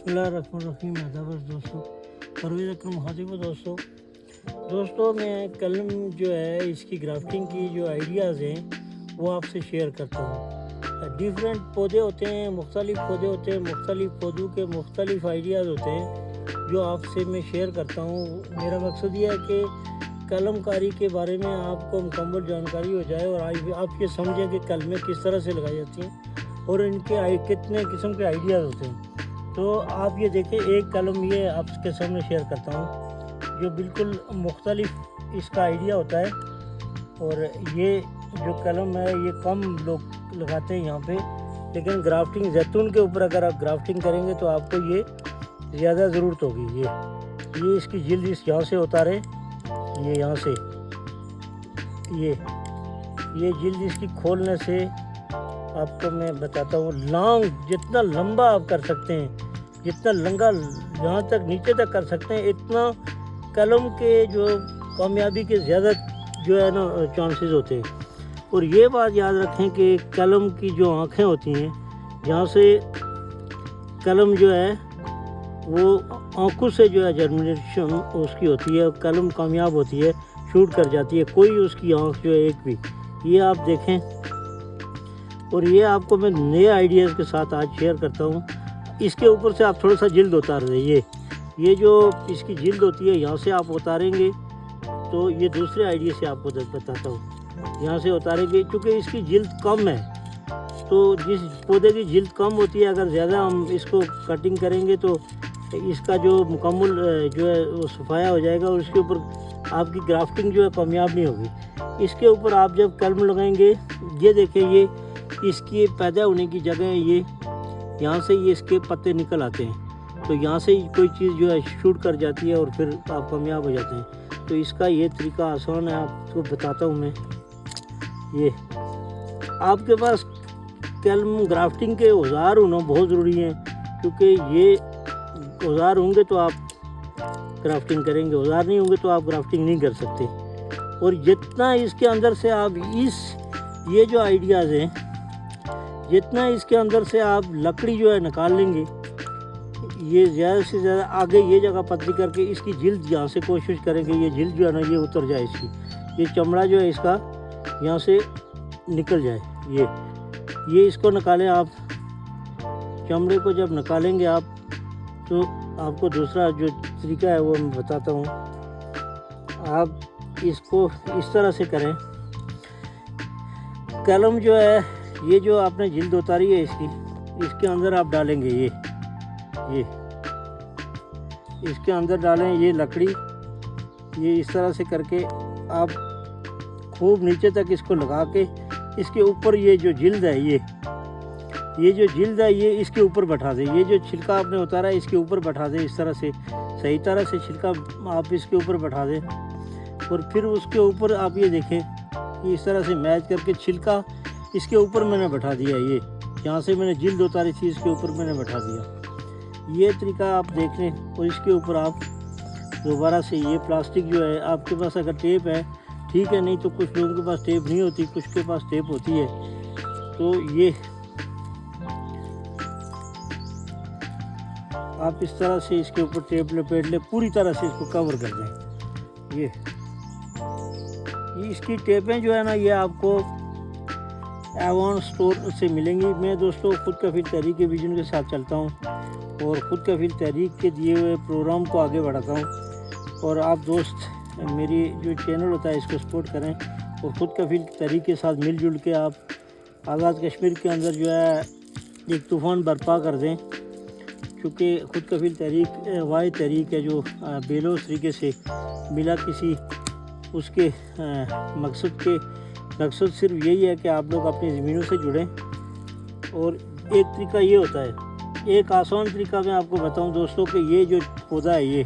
बिस्मिल्लाहिर्रहमानिर्रहीम। अदाब दोस्तों, परवेज़ अकरम हाजिर हूँ दोस्तों मैं कलम जो है इसकी ग्राफ्टिंग की जो आइडियाज़ हैं वो आपसे शेयर करता हूँ। डिफरेंट पौधे होते हैं, मुख्तलिफ़ पौधे होते हैं, मुख्तलिफ़ पौधों के मुख्तलिफ़ आइडियाज़ होते हैं जो आपसे मैं शेयर करता हूँ। मेरा मकसद ये है कि कलमकारी के बारे में आपको मुकम्मल जानकारी हो जाए और आप ये समझें कि कलमें किस तरह से लगाई जाती हैं और इनके कितने किस्म के आइडियाज़ होते हैं। तो आप ये देखें, एक कलम ये आपके सामने शेयर करता हूँ जो बिल्कुल मुख्तलिफ इसका आइडिया होता है। और ये जो कलम है ये कम लोग लगाते हैं यहाँ पे, लेकिन ग्राफ्टिंग जैतून के ऊपर अगर आप ग्राफ्टिंग करेंगे तो आपको ये ज़्यादा ज़रूरत होगी। ये इसकी जिल्द इस यहाँ से उतारें, ये यहाँ से ये जिल्द इसकी खोलने से आपको मैं बताता हूँ, लॉन्ग जितना लंबा आप कर सकते हैं, जितना लंबा यहाँ तक नीचे तक कर सकते हैं, इतना कलम के जो कामयाबी के ज़्यादा जो है ना चांसेस होते हैं। और ये बात याद रखें कि कलम की जो आँखें होती हैं, जहाँ से कलम जो है वो आँखों से जो है जर्मिनेशन उसकी होती है, कलम कामयाब होती है, शूट कर जाती है, कोई उसकी आँख जो है एक भी। ये आप देखें, और ये आपको मैं नए आइडियाज़ के साथ आज शेयर करता हूँ। इसके ऊपर से आप थोड़ा सा जिल्द उतार दें। ये जो इसकी जिल्द होती है यहाँ से आप उतारेंगे तो ये दूसरे आइडिया से आपको बताता हूँ। यहाँ से उतारेंगे क्योंकि इसकी जिल्द कम है, तो जिस पौधे की जिल्द कम होती है अगर ज़्यादा हम इसको कटिंग करेंगे तो इसका जो मुकम्मल जो है वो सफाया हो जाएगा और इसके ऊपर आपकी ग्राफ्टिंग जो है कामयाब नहीं होगी। इसके ऊपर आप जब कलम लगाएंगे, ये देखें, ये इसकी पैदा होने की जगह है, ये यहाँ से ये इसके पत्ते निकल आते हैं, तो यहाँ से कोई चीज़ जो है शूट कर जाती है और फिर आप कामयाब हो जाते हैं। तो इसका ये तरीका आसान है, आपको बताता हूँ मैं। ये आपके पास कलम ग्राफ्टिंग के औजार होना बहुत ज़रूरी है, क्योंकि ये औजार होंगे तो आप ग्राफ्टिंग करेंगे, औजार नहीं होंगे तो आप ग्राफ्टिंग नहीं कर सकते। और जितना इसके अंदर से आप ये जो आइडियाज़ हैं, जितना इसके अंदर से आप लकड़ी जो है निकाल लेंगे, ये ज़्यादा से ज़्यादा आगे ये जगह पतली करके इसकी जिल्द यहाँ से कोशिश करेंगे, ये जिल्द जो है ना ये उतर जाए, इसकी ये चमड़ा जो है इसका यहाँ से निकल जाए। ये इसको निकालें आप। चमड़े को जब निकालेंगे आप तो आपको दूसरा जो तरीका है वो मैं बताता हूँ। आप इसको इस तरह से करें, कलम जो है ये जो आपने जिल्द उतारी है इसके अंदर आप डालेंगे, ये इसके अंदर डालें ये लकड़ी, ये इस तरह से करके आप खूब नीचे तक इसको लगा के इसके ऊपर ये जो जिल्द है ये जो जिल्द है ये इसके ऊपर बैठा दें। ये जो छिलका आपने उतारा है इसके ऊपर बैठा दें, इस तरह से सही तरह से छिलका आप इसके ऊपर बैठा दें। और फिर उसके ऊपर आप ये देखें, इस तरह से मैच करके छिलका इसके ऊपर मैंने बैठा दिया, ये यहाँ से मैंने जिल्द उतारी थी इसके ऊपर मैंने बैठा दिया। ये तरीका आप देख लें। और इसके ऊपर आप दोबारा से ये प्लास्टिक जो है, आपके पास अगर टेप है ठीक है, नहीं तो कुछ लोगों के पास टेप नहीं होती, कुछ के पास टेप होती है, तो ये आप इस तरह से इसके ऊपर टेप लपेट लें, पूरी तरह से इसको कवर कर दें। ये इसकी टेपें जो है ना ये आपको एवॉन स्टोर से मिलेंगी। मैं दोस्तों खुद कफील तहरीक के विजन के साथ चलता हूँ और ख़ुद कफील तहरीक के दिए हुए प्रोग्राम को आगे बढ़ाता हूँ। और आप दोस्त मेरी जो चैनल होता है इसको सपोर्ट करें और ख़ुद कफील तहरीक के साथ मिलजुल के आप आज़ाद कश्मीर के अंदर जो है एक तूफ़ान बर्पा कर दें, क्योंकि ख़ुद कफील तहरीक वाहिद तहरीक है जो बेलोस तरीके से बिना किसी उसके मकसद सिर्फ यही है कि आप लोग अपनी ज़मीनों से जुड़ें। और एक तरीका ये होता है, एक आसान तरीका मैं आपको बताऊं दोस्तों कि ये जो पौधा है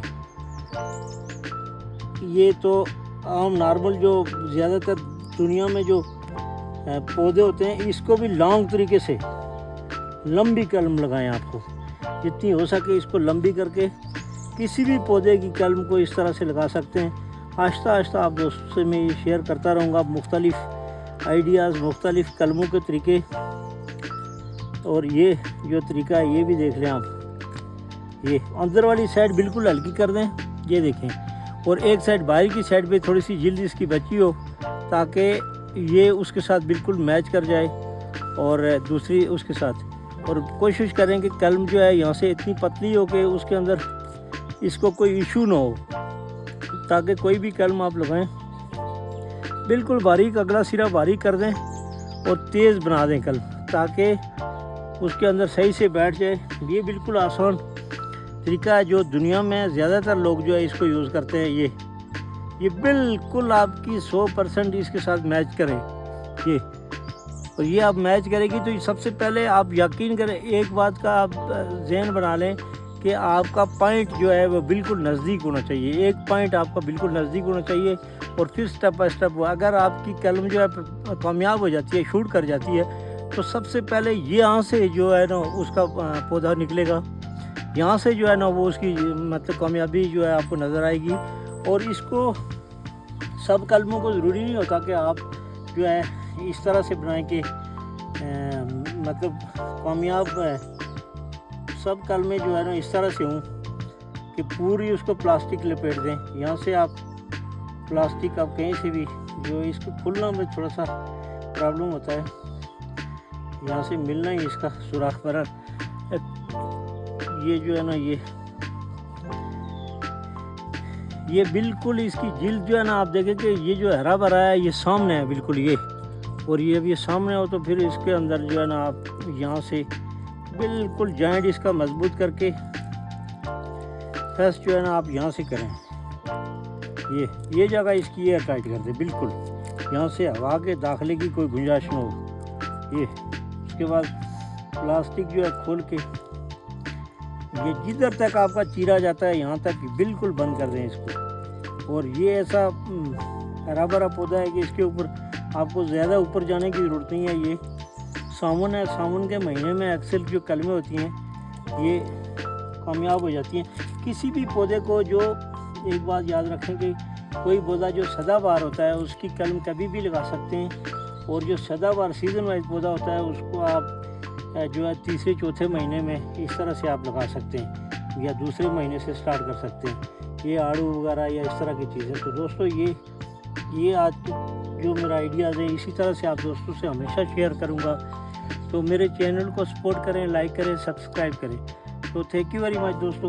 ये तो आम नॉर्मल जो ज़्यादातर दुनिया में जो पौधे होते हैं, इसको भी लॉन्ग तरीके से लंबी कलम लगाएं। आपको जितनी हो सके इसको लंबी करके किसी भी पौधे की कलम को इस तरह से लगा सकते हैं। आहिस्ता आहिस्ता आप दोस्तों से मैं ये शेयर करता रहूँगा मुख्तलिफ़ आइडियाज़, मुख्तलिफ़ कलमों के तरीके। और ये जो तरीका है ये भी देख लें आप। ये अंदर वाली साइड बिल्कुल हल्की कर दें, ये देखें, और एक साइड बाहर की साइड पे थोड़ी सी जिल्द इसकी बची हो ताकि ये उसके साथ बिल्कुल मैच कर जाए और दूसरी उसके साथ। और कोशिश करें कि कलम जो है यहाँ से इतनी पतली हो कि उसके अंदर इसको कोई इशू ना हो, ताकि कोई भी कलम आप लगाएं बिल्कुल बारीक, अगला सिरा बारीक कर दें और तेज़ बना दें कलम, ताकि उसके अंदर सही से बैठ जाए। ये बिल्कुल आसान तरीका है जो दुनिया में ज़्यादातर लोग जो है इसको यूज़ करते हैं। ये बिल्कुल आपकी 100% इसके साथ मैच करें ये, और ये आप मैच करेगी तो सबसे पहले आप यकीन करें, एक बात का आप ज़हन बना लें कि आपका पॉइंट जो है वो बिल्कुल नज़दीक होना चाहिए, एक पॉइंट आपका बिल्कुल नज़दीक होना चाहिए। और फिर स्टेप बाय स्टेप अगर आपकी कलम जो है कामयाब हो जाती है, शूट कर जाती है, तो सबसे पहले ये यहाँ से जो है ना उसका पौधा निकलेगा, यहाँ से जो है ना वो उसकी मतलब कामयाबी जो है आपको नज़र आएगी। और इसको सब कलमों को ज़रूरी नहीं होता कि आप जो है इस तरह से बनाएं कि मतलब कामयाब सब कलमें जो है ना इस तरह से हों कि पूरी उसको प्लास्टिक लपेट दें। यहाँ से आप प्लास्टिक आप कहीं से भी, जो इसको खुलना में थोड़ा सा प्रॉब्लम होता है, यहाँ से मिलना ही इसका सुराख पर ये जो है ना ये बिल्कुल इसकी जिल्द जो है ना आप देखें कि ये जो हरा भरा है ये सामने है बिल्कुल ये, और ये भी सामने हो तो फिर इसके अंदर जो है ना आप यहाँ से बिल्कुल जॉइंट इसका मजबूत करके फर्स्ट जो है ना आप यहाँ से करें, ये जगह इसकी एयर टाइट कर दे बिल्कुल, यहाँ से हवा के दाखिले की कोई गुंजाइश ना हो। ये उसके बाद प्लास्टिक जो है खोल के ये जिधर तक आपका चीरा जाता है यहाँ तक बिल्कुल बंद कर दें इसको। और ये ऐसा हरा भरा पौधा है कि इसके ऊपर आपको ज़्यादा ऊपर जाने की ज़रूरत नहीं है। ये सावन है, सावन के महीने में अक्सर जो कलमें होती हैं ये कामयाब हो जाती हैं। किसी भी पौधे को, जो एक बात याद रखें कि कोई पौधा जो सदाबहार होता है उसकी कलम कभी भी लगा सकते हैं, और जो सदाबहार सीज़न वाइज पौधा होता है उसको आप जो है तीसरे चौथे महीने में इस तरह से आप लगा सकते हैं, या दूसरे महीने से स्टार्ट कर सकते हैं, ये आड़ू वगैरह या इस तरह की चीज़ें। तो दोस्तों ये आज जो मेरा आइडियाज़ है इसी तरह से आप दोस्तों से हमेशा शेयर करूँगा। तो मेरे चैनल को सपोर्ट करें, लाइक करें, सब्सक्राइब करें। तो थैंक यू वेरी मच दोस्तों।